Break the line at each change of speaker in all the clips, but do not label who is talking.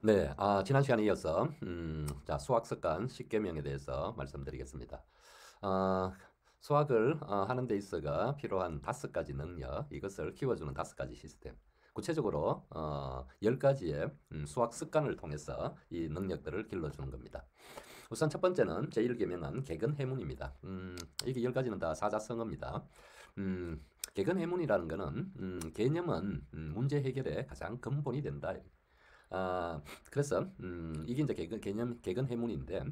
네, 지난 시간에 이어서 자, 수학 습관 10계명에 대해서 말씀드리겠습니다. 아, 수학을 하는 데 있어가 필요한 5가지 능력, 이것을 키워주는 5가지 시스템. 구체적으로 10가지의 수학 습관을 통해서 이 능력들을 길러주는 겁니다. 우선 첫 번째는 제1계명은 개근해문입니다. 이게 10가지는 다 사자성어입니다. 음, 개근해문이라는 것은 개념은 문제 해결의 가장 근본이 된다. 그래서 이게 이제 개근 해문인데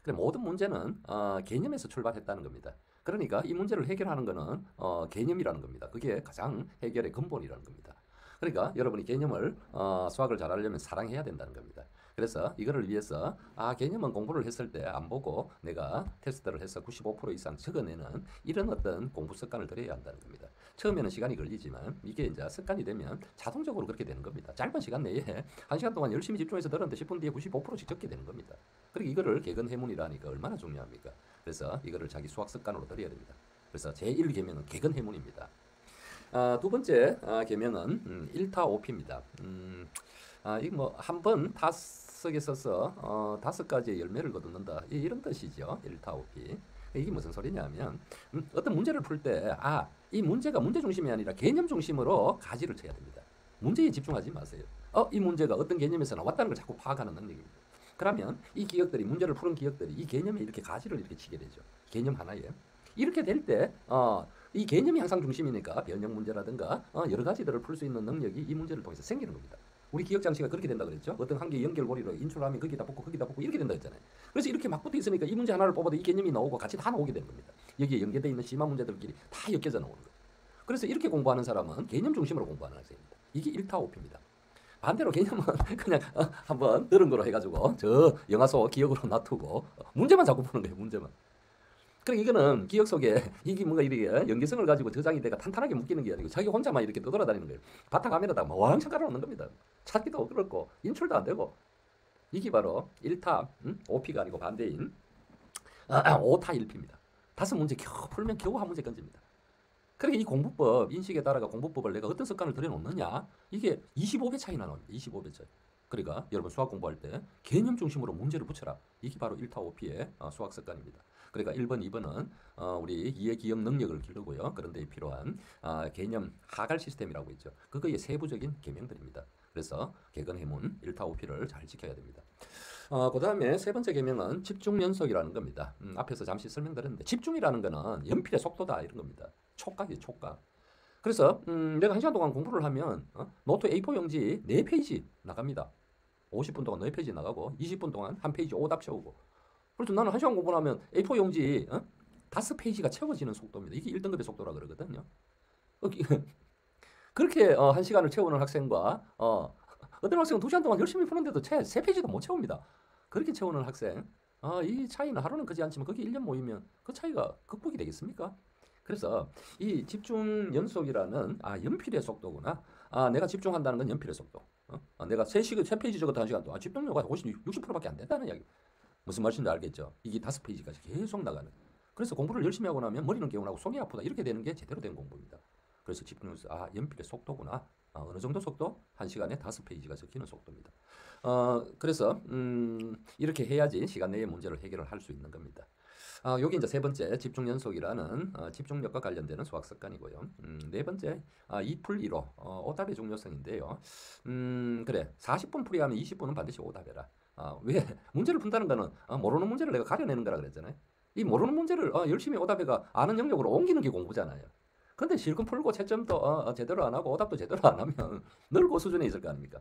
그래 모든 문제는 개념에서 출발했다는 겁니다. 그러니까 이 문제를 해결하는 것은 개념이라는 겁니다. 그게 가장 해결의 근본이라는 겁니다. 그러니까 여러분이 개념을 수학을 잘하려면 사랑해야 된다는 겁니다. 그래서 이거를 위해서 개념은 공부를 했을 때 안 보고 내가 테스트를 해서 95% 이상 적어내는 이런 어떤 공부 습관을 들여야 한다는 겁니다. 처음에는 시간이 걸리지만 이게 이제 습관이 되면 자동적으로 그렇게 되는 겁니다. 짧은 시간 내에 1시간 동안 열심히 집중해서 들었는데 10분 뒤에 95%씩 적게 되는 겁니다. 그리고 이거를 개근해문이라니까 얼마나 중요합니까? 그래서 이거를 자기 수학 습관으로 들여야 됩니다. 그래서 제1계명은 개근해문입니다. 두 번째 계명은 1타오피입니다. 이거 뭐 한 번 다섯에 써서 5가지의 열매를 거둔다 이런 뜻이죠. 1타오피. 이게 무슨 소리냐면 어떤 문제를 풀 때 이 문제가 문제 중심이 아니라 개념 중심으로 가지를 쳐야 됩니다. 문제에 집중하지 마세요. 이 문제가 어떤 개념에서 나왔다는 걸 자꾸 파악하는 능력입니다. 그러면 이 기억들이 문제를 푸는 기억들이 이 개념에 이렇게 가지를 이렇게 치게 되죠. 개념 하나에. 이렇게 될 때 이 개념이 항상 중심이니까 변형 문제라든가 여러 가지들을 풀 수 있는 능력이 이 문제를 통해서 생기는 겁니다. 우리 기억 장치가 그렇게 된다 그랬죠. 어떤 한 개의 연결고리로 인출하면 거기다 붙고 이렇게 된다 했잖아요. 그래서 이렇게 막 붙어 있으니까 이 문제 하나를 뽑아도 이 개념이 나오고 같이 다 나오게 되는 겁니다. 여기에 연계되어 있는 심화 문제들끼리 다 엮여져 나오는 거예요. 그래서 이렇게 공부하는 사람은 개념 중심으로 공부하는 학생입니다. 이게 1타오피입니다. 반대로 개념은 그냥 한번 들은 거로 해가지고 저 영화 속 기억으로 놔두고 문제만 자꾸 푸는 거예요. 문제만. 그러니까 이거는 기억 속에 이게 뭔가 이렇게 연계성을 가지고 저장이 돼가 탄탄하게 묶이는 게 아니고 자기 혼자만 이렇게 떠돌아다니는 거예요. 바탕화면에다 왕창 깔아놓는 겁니다. 찾기도 그렇고 인출도 안 되고 이게 바로 1타 OP가 아니고 반대인 5타 1P입니다. 5문제 겨우 풀면 겨우 한 문제 건집니다. 그러니까 이 공부법, 인식에 따라가 공부법을 내가 어떤 습관을 들여놓느냐 이게 25배 차이나 나옵니다. 25배 차이. 그러니까 여러분 수학 공부할 때 개념 중심으로 문제를 붙여라. 이게 바로 1타 5피의 수학 습관입니다. 그러니까 1번, 2번은 우리 이해 기억 능력을 기르고요. 그런 데 필요한 개념 하갈 시스템이라고 있죠. 그거의 세부적인 개명들입니다. 그래서 개근해문 1타 5피를 잘 지켜야 됩니다. 그 다음에 세 번째 개명은 집중 연속이라는 겁니다. 앞에서 잠시 설명드렸는데 집중이라는 거는 연필의 속도다 이런 겁니다. 촉각이에요, 촉각. 그래서 내가 1시간 동안 공부를 하면 노트 A4 용지 4페이지 나갑니다. 50분 동안 4페이지 나가고 20분 동안 한 페이지 오답 채우고. 그래서 나는 1시간 공부를 하면 A4 용지 5페이지가 채워지는 속도입니다. 이게 1등급의 속도라 그러거든요. 그렇게 1시간을 채우는 학생과 어떤 학생은 2시간 동안 열심히 푸는데도 채 3페이지도 못 채웁니다. 그렇게 채우는 학생. 이 차이는 하루는 크지 않지만 그게 1년 모이면 그 차이가 극복이 되겠습니까? 그래서 이 집중 연속이라는 연필의 속도구나. 내가 집중한다는 건 연필의 속도. 내가 3페이지 적었다 1시간 동안 집중력가 60%밖에 안 된다는 이야기. 무슨 말인지 알겠죠? 이게 5페이지까지 계속 나가는. 그래서 공부를 열심히 하고 나면 머리는 개운하고 속이 아프다. 이렇게 되는 게 제대로 된 공부입니다. 그래서 집중해서 연필의 속도구나. 어느 정도 속도? 1시간에 5페이지가 적히는 속도입니다. 그래서 이렇게 해야지 시간 내에 문제를 해결을 할 수 있는 겁니다. 여기 이제 세 번째 집중 연속이라는 집중력과 관련되는 수학 습관이고요. 네 번째 2풀 1호 오답의 중요성인데요. 그래 40분 풀이하면 20분은 반드시 오답해라. 왜 문제를 푼다는 거는 모르는 문제를 내가 가려내는 거라 그랬잖아요. 이 모르는 문제를 열심히 오답해가 아는 영역으로 옮기는 게 공부잖아요. 근데 실컷 풀고 채점도 제대로 안 하고 오답도 제대로 안 하면 늘 그 수준에 있을 거 아닙니까?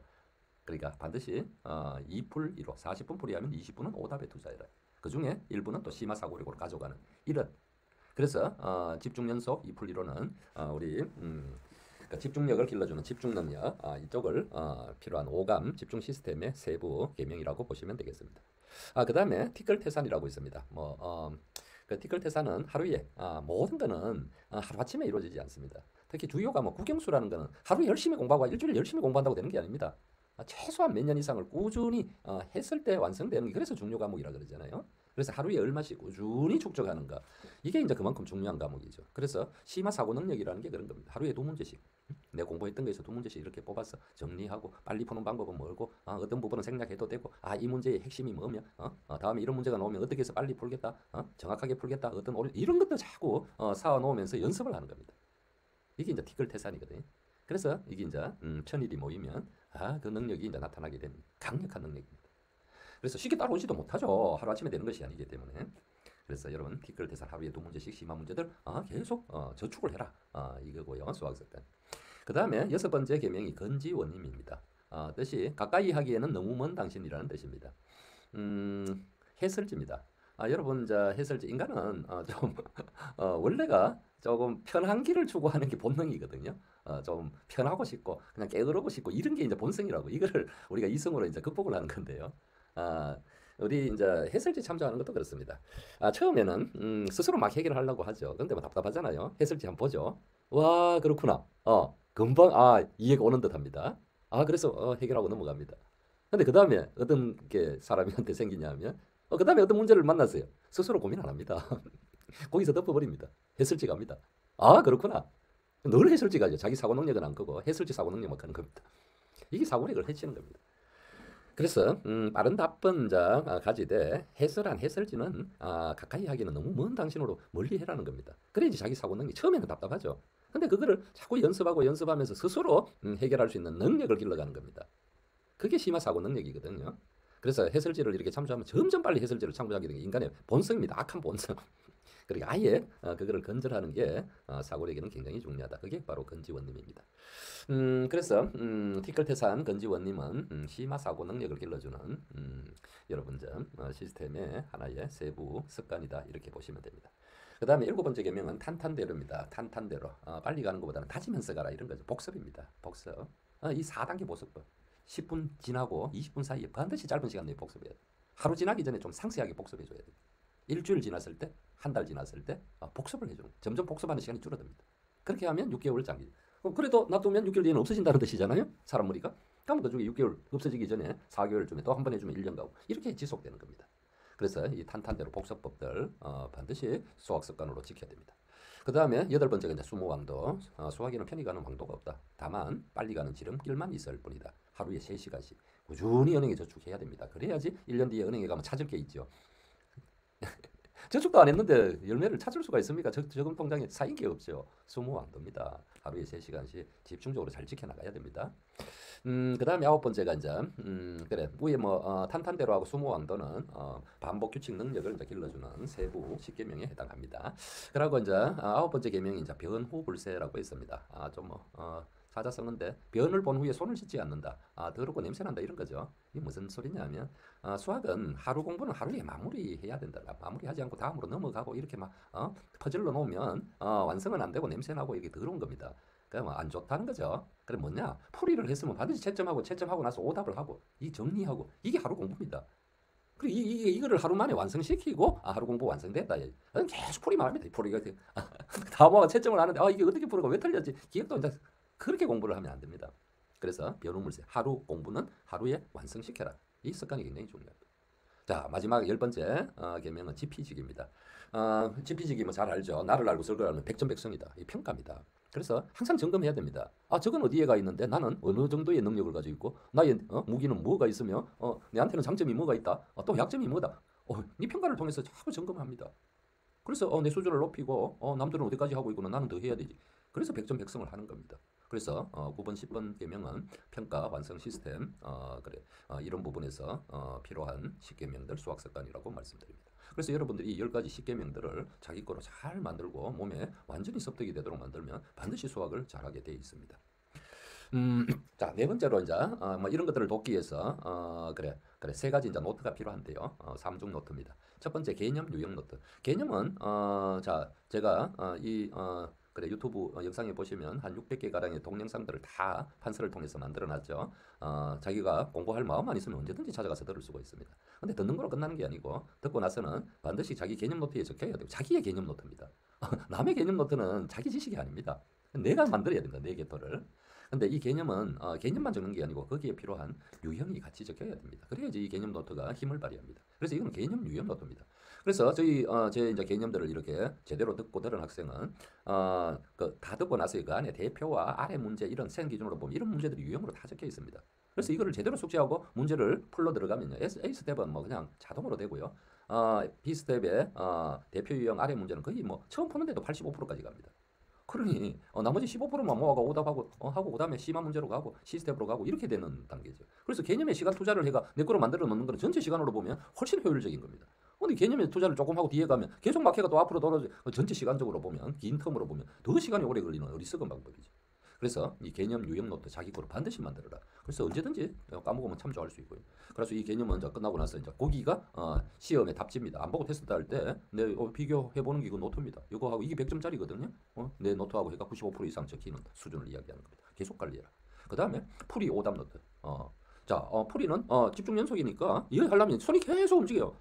그러니까 반드시 2풀 1호 40분 풀이하면 20분은 오답에 투자해라. 그 중에 일부는 또 심화 사고력으로 가져가는 이런. 그래서 집중 연속 2풀 1호는 우리 그러니까 집중력을 길러주는 집중 능력 이쪽을 필요한 오감 집중 시스템의 세부 개명이라고 보시면 되겠습니다. 그다음에 티끌 태산이라고 있습니다. 그 티끌 태산은 하루에 모든 거는 하루아침에 이루어지지 않습니다. 특히 주요 과목 국영수라는 거는 하루 열심히 공부하고 일주일 열심히 공부한다고 되는 게 아닙니다. 최소한 몇 년 이상을 꾸준히 했을 때 완성되는 게 그래서 중요 과목이라 그러잖아요. 그래서 하루에 얼마씩 꾸준히 축적하는가 이게 이제 그만큼 중요한 과목이죠. 그래서 심화 사고 능력이라는 게 그런 겁니다. 하루에 2문제씩. 내 공부했던 거에서 두 문제씩 이렇게 뽑아서 정리하고 빨리 푸는 방법은 뭐고 어떤 부분은 생략해도 되고 이 문제의 핵심이 뭐며 다음에 이런 문제가 나오면 어떻게 해서 빨리 풀겠다 정확하게 풀겠다 어떤 이런 것도 자꾸 쌓아 놓으면서 연습을 하는 겁니다. 이게 이제 티끌태산이거든요. 그래서 이게 이제 천일이 모이면 그 능력이 이제 나타나게 되는 강력한 능력입니다. 그래서 쉽게 따라오지도 못하죠. 하루아침에 되는 것이 아니기 때문에. 그래서 여러분 티끌태산 하루에 두 문제씩 심한 문제들 계속 저축을 해라 이거고요. 수학습관. 그 다음에 여섯 번째 계명이 건지원님입니다. 뜻이 가까이 하기에는 너무 먼 당신이라는 뜻입니다. 해설지입니다. 여러분 해설지 인간은 좀 원래가 조금 편한 길을 추구하는 게 본능이거든요. 좀 편하고 싶고 그냥 깨그러고 싶고 이런 게 이제 본성이라고 이거를 우리가 이성으로 이제 극복을 하는 건데요. 우리 이제 해설지 참조하는 것도 그렇습니다. 처음에는 스스로 막 해결을 하려고 하죠. 근데 뭐 답답하잖아요. 해설지 한번 보죠. 와 그렇구나. 금방 이해가 오는 듯합니다. 그래서 해결하고 넘어갑니다. 근데 그 다음에 어떤 게 사람한테 생기냐면 그 다음에 어떤 문제를 만났어요. 스스로 고민 안 합니다. 거기서 덮어버립니다. 해설지 갑니다. 그렇구나. 늘 해설지 가죠. 자기 사고 능력은 안 끄고 해설지 사고 능력만 하는 겁니다. 이게 사고력을 해치는 겁니다. 그래서 빠른 답변자 가지되 해설한 해설지는 가까이 하기는 너무 먼 당신으로 멀리 해라는 겁니다. 그래야지 자기 사고 능력이 처음에는 답답하죠. 근데 그거를 자꾸 연습하고 연습하면서 스스로 해결할 수 있는 능력을 길러가는 겁니다. 그게 심화 사고 능력이거든요. 그래서 해설지를 이렇게 참조하면 점점 빨리 해설지를 참조하게 되는 게 인간의 본성입니다. 악한 본성. 그러니까 아예 그거를 건절하는 게 사고력에는 굉장히 중요하다. 그게 바로 건지원님입니다. 그래서 티끌태산 건지원님은 심화 사고 능력을 길러주는 여러분 시스템의 하나의 세부 습관이다. 이렇게 보시면 됩니다. 그 다음에 일곱 번째 계명은 탄탄대로입니다. 탄탄대로. 빨리 가는 것보다는 다지면서 가라 이런 거죠. 복습입니다. 복습. 이 4단계 복습법. 10분 지나고 20분 사이에 반드시 짧은 시간 내에 복습해야 돼. 하루 지나기 전에 좀 상세하게 복습해줘야 돼. 일주일 지났을 때, 한 달 지났을 때 복습을 해주는 점점 복습하는 시간이 줄어듭니다. 그렇게 하면 6개월 장기. 그래도 놔두면 6개월 뒤에는 없어진다는 뜻이잖아요. 사람 머리가. 그럼 그중에 6개월 없어지기 전에 4개월쯤에 또 한 번 해주면 1년 가고 이렇게 지속되는 겁니다. 그래서 이 탄탄대로 복습법들 반드시 수학 습관으로 지켜야 됩니다. 그 다음에 여덟 번째가 이제 수모왕도. 수학에는 편히 가는 왕도가 없다. 다만 빨리 가는 지름길만 있을 뿐이다. 하루에 3시간씩 꾸준히 은행에 저축해야 됩니다. 그래야지 1년 뒤에 은행에 가면 찾을 게 있죠. 저축도 안 했는데 열매를 찾을 수가 있습니까? 저금 통장에 쌓인 게 없죠. 수모왕도입니다. 하루에 3시간씩 집중적으로 잘 지켜나가야 됩니다. 그 다음에 아홉 번째가 이제 그래 위에 탄탄대로 하고 수모왕도는 반복 규칙 능력을 이제 길러주는 세부 10계명에 해당합니다. 그리고 이제 아홉 번째 계명이 이제 변후불세라고 있습니다. 좀 사자성어인데 변을 본 후에 손을 씻지 않는다. 더럽고 냄새난다 이런 거죠. 이게 무슨 소리냐면 수학은 하루 공부는 하루에 마무리해야 된다. 마무리하지 않고 다음으로 넘어가고 이렇게 막 퍼즐로 놓으면 완성은 안 되고 냄새나고 이게 더러운 겁니다. 그러면 안 좋다는 거죠. 그럼 뭐냐? 풀이를 했으면 반드시 채점하고 나서 오답을 하고 이 정리하고 이게 하루 공부입니다. 그리고 이거를 하루 만에 완성시키고 하루 공부 완성됐다. 계속 풀이만 합니다. 풀이가 다음화가 채점을 하는데 이게 어떻게 풀어가 왜 틀렸지? 기억도 이제 그렇게 공부를 하면 안 됩니다. 그래서 변우물세 하루 공부는 하루에 완성시켜라. 이 습관이 굉장히 중요합니다. 자 마지막 열 번째 계명은 지피직입니다. 지피직이 뭐 잘 알죠. 나를 알고 설거를 알면 백전백승이다. 이 평가입니다. 그래서 항상 점검해야 됩니다. 저건 어디에 가 있는데 나는 어느 정도의 능력을 가지고 있고 나의 무기는 뭐가 있으며 내한테는 장점이 뭐가 있다. 또 약점이 뭐다. 네 평가를 통해서 자꾸 점검합니다. 그래서 내 수준을 높이고 남들은 어디까지 하고 있구나 나는 더 해야 되지. 그래서 백전백승을 하는 겁니다. 그래서 9번, 10번 계명은 평가 완성 시스템 이런 부분에서 필요한 10계명들 수학 습관이라고 말씀드립니다. 그래서 여러분들이 이 10가지 10계명들을 자기 거로 잘 만들고 몸에 완전히 습득이 되도록 만들면 반드시 수학을 잘하게 되어 있습니다. 자, 네 번째로 이제 이런 것들을 돕기 위해서 세 가지 이제 노트가 필요한데요. 3중 노트입니다. 첫 번째 개념 유형 노트. 개념은 제가 유튜브 영상에 보시면 한 600개 가량의 동영상들을 다 판서를 통해서 만들어놨죠. 자기가 공부할 마음만 있으면 언제든지 찾아가서 들을 수가 있습니다. 근데 듣는 거로 끝나는 게 아니고 듣고 나서는 반드시 자기 개념 노트에 적혀야 되고 자기의 개념 노트입니다. 남의 개념 노트는 자기 지식이 아닙니다. 내가 만들어야 됩니다. 내 개토를. 근데 이 개념은 개념만 적는 게 아니고 거기에 필요한 유형이 같이 적혀야 됩니다. 그래야지 이 개념 노트가 힘을 발휘합니다. 그래서 이건 개념 유형 노트입니다. 그래서 제 이제 개념들을 이렇게 제대로 듣고 들은 학생은 다 듣고 나서 그 안에 대표와 아래 문제 이런 센 기준으로 보면 이런 문제들이 유형으로 다 적혀 있습니다. 그래서 이거를 제대로 숙지하고 문제를 풀러 들어가면요. A 스텝은 뭐 그냥 자동으로 되고요. B 스텝의 대표 유형 아래 문제는 거의 뭐 처음 푸는데도 85%까지 갑니다. 그러니 나머지 15%만 모아가 오답하고 하고 그다음에 C만 문제로 가고 C 스텝으로 가고 이렇게 되는 단계죠. 그래서 개념에 시간 투자를 해가 내 거로 만들어 놓는 거는 전체 시간으로 보면 훨씬 효율적인 겁니다. 근데 개념에 투자를 조금 하고 뒤에 가면 계속 막혀가 또 앞으로 돌아서 전체 시간적으로 보면 긴 텀으로 보면 더 시간이 오래 걸리는 어리석은 방법이죠. 그래서 이 개념 유형 노트 자기 거로 반드시 만들어라. 그래서 언제든지 까먹으면 참조할 수 있고요. 그래서 이 개념은 이제 끝나고 나서 이제 거기가 시험의 답지입니다. 안 보고 테스트 할 때 내 비교해 보는 게 이거 노트입니다. 이거하고 이게 100점짜리거든요. 내 노트하고 해가 95% 이상 적히는 수준을 이야기하는 겁니다. 계속 관리해라. 그 다음에 풀이 오답 노트. 풀이는 집중 연속이니까 이걸 하려면 손이 계속 움직여요.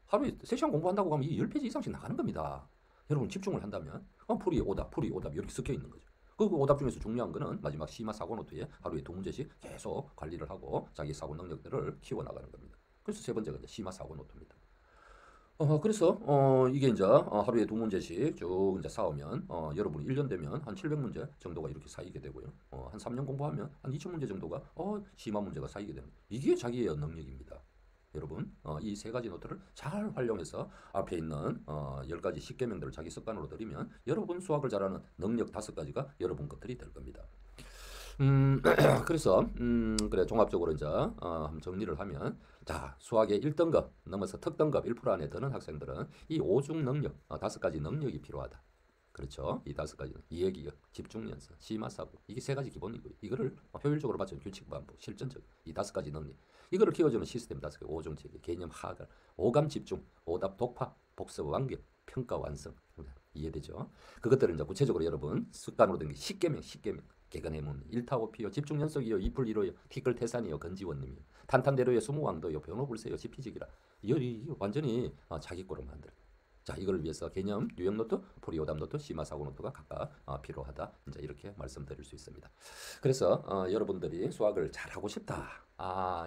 하루에 3시간 공부한다고 하면 이 10페이지 이상씩 나가는 겁니다. 여러분 집중을 한다면 풀이 오답 이렇게 섞여 있는 거죠. 그 오답 중에서 중요한 거는 마지막 시마 사고 노트에 하루에 2문제씩 계속 관리를 하고 자기 사고 능력들을 키워나가는 겁니다. 그래서 세 번째가 이제 시마 사고 노트입니다. 그래서 이게 이제 하루에 2문제씩 쭉 이제 쌓으면 여러분이 1년 되면 한 700문제 정도가 이렇게 쌓이게 되고요. 한 3년 공부하면 한 2000문제 정도가 시마 문제가 쌓이게 되는 이게 자기의 능력입니다. 여러분 이 세 가지 노트를 잘 활용해서 앞에 있는 10가지 10개명들을 자기 습관으로 들이면 여러분 수학을 잘하는 능력 5가지가 여러분 것들이 될 겁니다. 그래서 그래 종합적으로 이제 한번 정리를 하면 자 수학의 1등급 넘어서 특등급 1% 안에 드는 학생들은 이 5중 능력 5가지 능력이 필요하다. 그렇죠. 이 5가지 이해기억, 집중연습, 심화사고 이게 3가지 기본이고요. 이거를 효율적으로 맞춘 규칙 반복, 실전적 이 5가지 능력 이거를 키워주는 시스템 5개, 5중 체계, 개념 하강, 오감 집중, 오답 독파, 복습 완결, 평가 완성 이해되죠? 그것들을 이제 구체적으로 여러분 습관으로 된 게 10개명 개근해문, 일타오피요, 집중연속이요, 이풀이로요, 티끌 태산이요, 건지원님이요, 탄탄대로요, 수무왕도요, 변호불세요, 지피지기라 이거 완전히 자기 거로 만들어. 자 이걸 위해서 개념, 유형 노트, 풀이 오답 노트, 심화 사고 노트가 각각 필요하다. 이제 이렇게 말씀드릴 수 있습니다. 그래서 여러분들이 수학을 잘하고 싶다.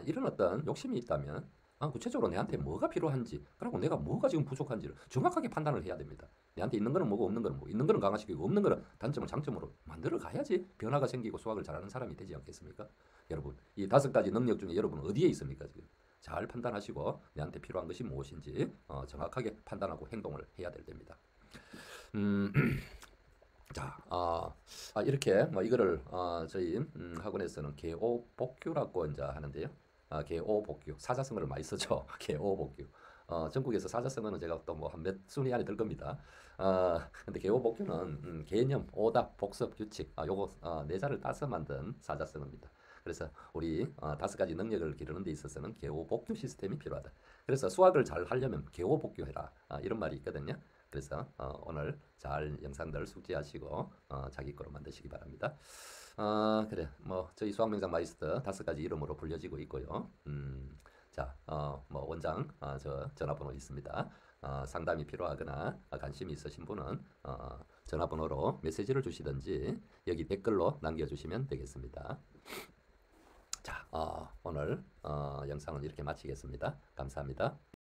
이런 어떤 욕심이 있다면 구체적으로 내한테 뭐가 필요한지 그리고 내가 뭐가 지금 부족한지를 정확하게 판단을 해야 됩니다. 내한테 있는 거는 뭐고 없는 거는 뭐고 있는 거는 강화시키고 없는 거는 단점을 장점으로 만들어 가야지 변화가 생기고 수학을 잘하는 사람이 되지 않겠습니까? 여러분 이 5가지 능력 중에 여러분은 어디에 있습니까 지금? 잘 판단하시고 내한테 필요한 것이 무엇인지 정확하게 판단하고 행동을 해야 될 때입니다. 자, 이렇게 이거를 저희 학원에서는 개오복규라고 이제 하는데요. 개오복규 사자성어를 많이 쓰죠. 개오복규. 전국에서 사자성어는 제가 또 뭐 한 몇 순위 안에 들 겁니다. 근데 개오복규는 개념, 오답, 복습, 규칙 요거 4자를 따서 만든 사자성어입니다. 그래서 우리 5가지 능력을 기르는 데 있어서는 개오복규 시스템이 필요하다. 그래서 수학을 잘 하려면 개오복규해라 이런 말이 있거든요. 그래서 오늘 잘 영상들 숙지하시고 자기 거로 만드시기 바랍니다. 그래 뭐 저희 수학명장 마이스터 5가지 이름으로 불려지고 있고요. 자, 뭐 원장 저 전화번호 있습니다. 상담이 필요하거나 관심이 있으신 분은 전화번호로 메시지를 주시든지 여기 댓글로 남겨주시면 되겠습니다. 자, 오늘 영상은 이렇게 마치겠습니다. 감사합니다.